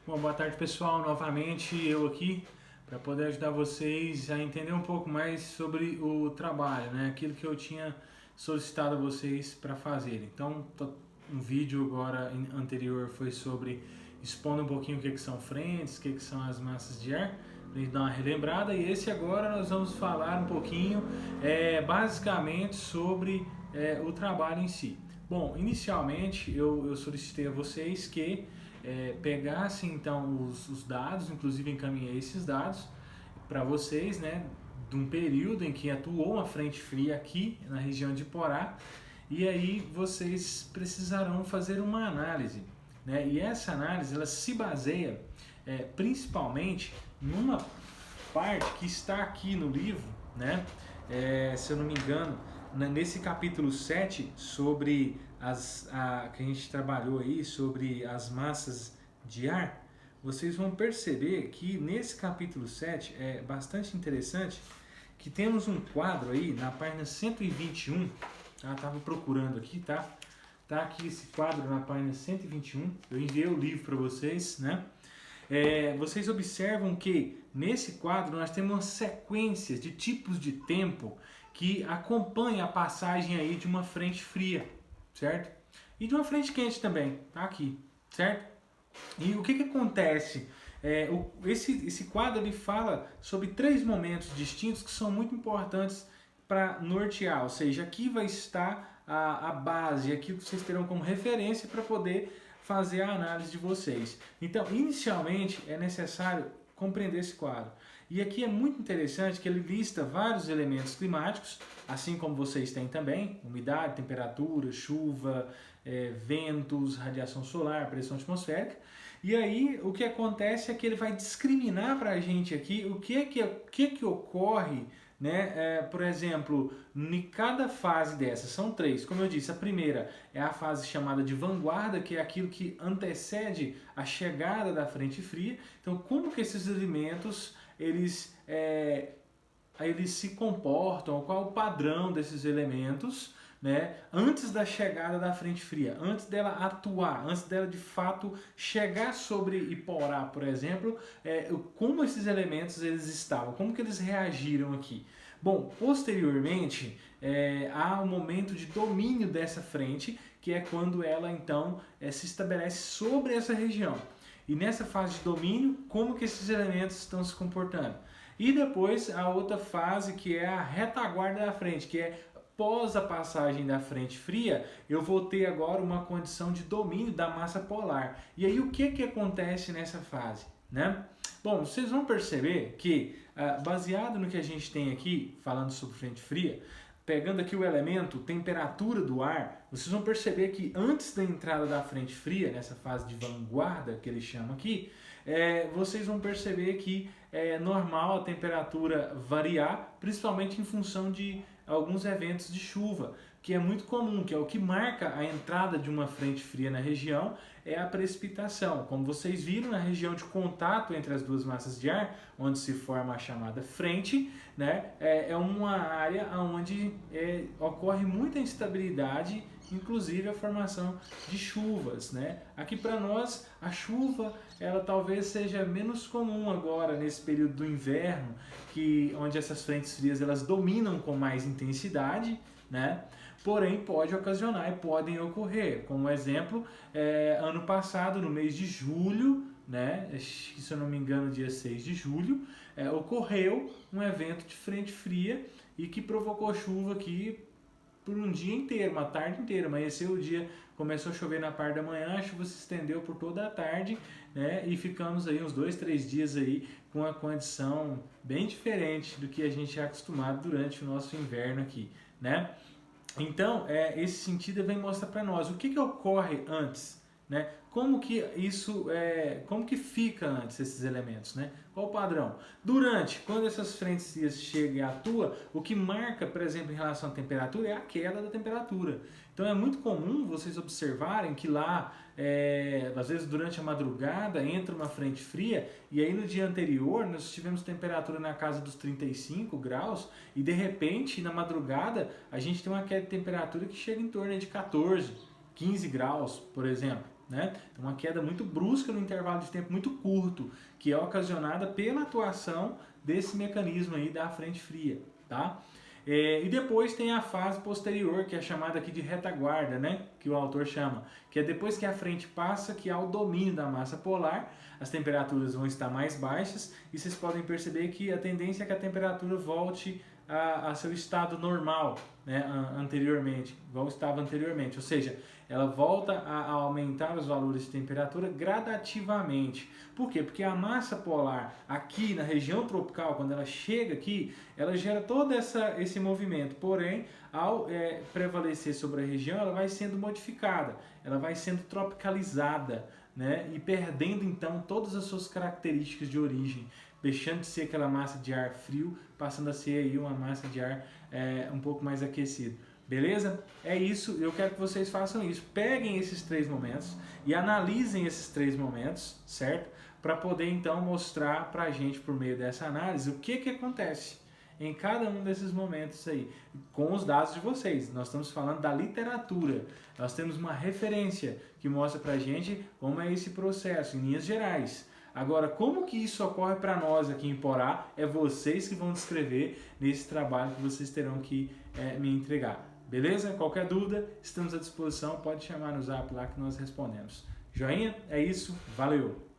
Bom, boa tarde pessoal, novamente eu aqui para poder ajudar vocês a entender um pouco mais sobre o trabalho, né? Aquilo que eu tinha solicitado a vocês para fazer. Então, um vídeo agora anterior foi sobre expondo um pouquinho o que são frentes, o que são as massas de ar, para a gente dar uma relembrada. E esse agora nós vamos falar um pouquinho, basicamente sobre o trabalho em si. Bom, inicialmente eu solicitei a vocês que pegassem então os dados, inclusive encaminhei esses dados para vocês, né, de um período em que atuou uma frente fria aqui na região de Porá, e aí vocês precisarão fazer uma análise, né, e essa análise ela se baseia principalmente numa parte que está aqui no livro, né, se eu não me engano, nesse capítulo 7 sobre que a gente trabalhou aí sobre as massas de ar, vocês vão perceber que nesse capítulo 7 é bastante interessante que temos um quadro aí na página 121, tá? Estava procurando aqui, tá? Tá aqui esse quadro na página 121, eu enviei o livro para vocês, né? Vocês observam que nesse quadro nós temos uma sequência de tipos de tempo que acompanha a passagem aí de uma frente fria, certo? E de uma frente quente também, tá aqui, certo? E o que acontece? Esse quadro ele fala sobre 3 momentos distintos que são muito importantes para nortear, ou seja, aqui vai estar a base, aqui vocês terão como referência para poder fazer a análise de vocês. Então, inicialmente é necessário compreender esse quadro. E aqui é muito interessante que ele lista vários elementos climáticos, assim como vocês têm também, umidade, temperatura, chuva, ventos, radiação solar, pressão atmosférica. E aí o que acontece é que ele vai discriminar para a gente aqui o que ocorre, né? Por exemplo, em cada fase dessas, são 3, como eu disse, a primeira é a fase chamada de vanguarda, que é aquilo que antecede a chegada da frente fria. Então, como que esses elementos eles se comportam, qual o padrão desses elementos, né, antes da chegada da frente fria, antes dela atuar, antes dela de fato chegar sobre Iporá, por exemplo, como esses elementos eles estavam, como que eles reagiram aqui. Bom, posteriormente há um momento de domínio dessa frente, que é quando ela então se estabelece sobre essa região. E nessa fase de domínio, como que esses elementos estão se comportando? E depois a outra fase, que é a retaguarda da frente, que é após a passagem da frente fria, eu vou ter agora uma condição de domínio da massa polar. E aí o que acontece nessa fase, né? Bom, vocês vão perceber que, baseado no que a gente tem aqui, falando sobre frente fria, pegando aqui o elemento temperatura do ar, vocês vão perceber que antes da entrada da frente fria, nessa fase de vanguarda que eles chamam aqui, vocês vão perceber que é normal a temperatura variar, principalmente em função de alguns eventos de chuva, que é muito comum, que é o que marca a entrada de uma frente fria na região, é a precipitação. Como vocês viram, na região de contato entre as duas massas de ar, onde se forma a chamada frente, né, é uma área onde ocorre muita instabilidade, inclusive a formação de chuvas, né? Aqui para nós a chuva ela talvez seja menos comum agora nesse período do inverno, onde essas frentes frias elas dominam com mais intensidade, né? Porém pode ocasionar e podem ocorrer. Como exemplo, ano passado no mês de julho, né? Se eu não me engano dia 6 de julho, ocorreu um evento de frente fria e que provocou chuva aqui por um dia inteiro, uma tarde inteira. Amanheceu o dia, começou a chover na parte da manhã, a chuva se estendeu por toda a tarde, né? E ficamos aí uns 2, 3 dias aí com uma condição bem diferente do que a gente é acostumado durante o nosso inverno aqui, né? Então, esse sentido vem mostrar para nós o que ocorre antes, né? Como que isso como que fica antes esses elementos, né? Qual o padrão? Durante, quando essas frentes frias chegam e atuam, o que marca, por exemplo, em relação à temperatura é a queda da temperatura. Então é muito comum vocês observarem que lá, às vezes durante a madrugada, entra uma frente fria e aí no dia anterior nós tivemos temperatura na casa dos 35 graus e de repente na madrugada a gente tem uma queda de temperatura que chega em torno de 14, 15 graus, por exemplo. né? Então, uma queda muito brusca no intervalo de tempo muito curto, que é ocasionada pela atuação desse mecanismo aí da frente fria, tá? E depois tem a fase posterior, que é chamada aqui de retaguarda, né? Que o autor chama, que é depois que a frente passa, que há o domínio da massa polar, as temperaturas vão estar mais baixas e vocês podem perceber que a tendência é que a temperatura volte a seu estado normal, né? Anteriormente, igual estava anteriormente, ou seja, ela volta a aumentar os valores de temperatura gradativamente. Por quê? Porque a massa polar aqui na região tropical, quando ela chega aqui, ela gera todo esse movimento. Porém, ao prevalecer sobre a região, ela vai sendo modificada, ela vai sendo tropicalizada, né? E perdendo então todas as suas características de origem, deixando de ser aquela massa de ar frio, passando a ser aí uma massa de ar um pouco mais aquecido. Beleza? É isso, eu quero que vocês façam isso. Peguem esses 3 momentos e analisem esses 3 momentos, certo? Para poder então mostrar para a gente, por meio dessa análise, o que acontece em cada um desses momentos aí, com os dados de vocês. Nós estamos falando da literatura, nós temos uma referência que mostra para a gente como é esse processo, em linhas gerais. Agora, como que isso ocorre para nós aqui em Porá, é vocês que vão descrever nesse trabalho que vocês terão que me entregar. Beleza? Qualquer dúvida, estamos à disposição, pode chamar no zap lá que nós respondemos. Joinha? É isso, valeu!